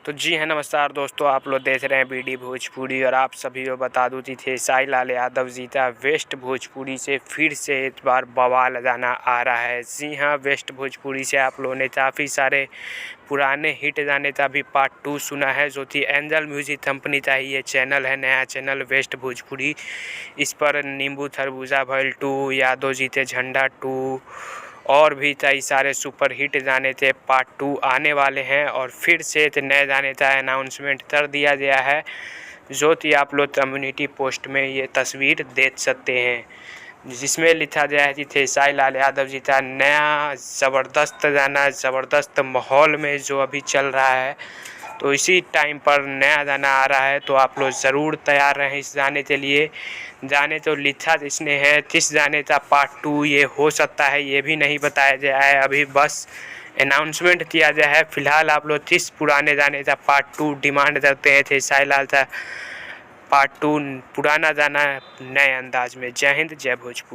तो जी हाँ, नमस्कार दोस्तों, आप लोग देख रहे हैं बीडी भोजपुरी और आप सभी को बता दूँ थी खेसारी लाल यादव जीता वेस्ट भोजपुरी से फिर से एक बार बवाल गाना आ रहा है। जी हाँ, वेस्ट भोजपुरी से आप लोगों ने काफ़ी सारे पुराने हिट गाने का भी पार्ट 2 सुना है, जो कि एंजल म्यूजिक कंपनी का ही ये चैनल है, नया चैनल वेस्ट भोजपुरी। इस पर नींबू खरबूजा भइल 2, यादव जीते झंडा 2 और भी कई सारे सुपर हिट गाने थे पार्ट 2 आने वाले हैं। और फिर से एक नए गाने का अनाउंसमेंट कर दिया गया है, जो कि आप लोग कम्युनिटी पोस्ट में ये तस्वीर देख सकते हैं, जिसमें लिखा गया है कि खेसारी लाल यादव जी का नया ज़बरदस्त गाना ज़बरदस्त माहौल में जो अभी चल रहा है, तो इसी टाइम पर नया गाना आ रहा है। तो आप लोग ज़रूर तैयार रहें इस गाने के लिए। गाने तो लिखा इसने है, किस गाने का पार्ट 2 ये हो सकता है ये भी नहीं बताया गया है, अभी बस अनाउंसमेंट किया गया है। फिलहाल आप लोग किस पुराने गाने का पार्ट 2 डिमांड करते हैं, खेसारी लाल का पार्ट 2 पुराना गाना नए अंदाज में। जय हिंद, जय भोजपुरी।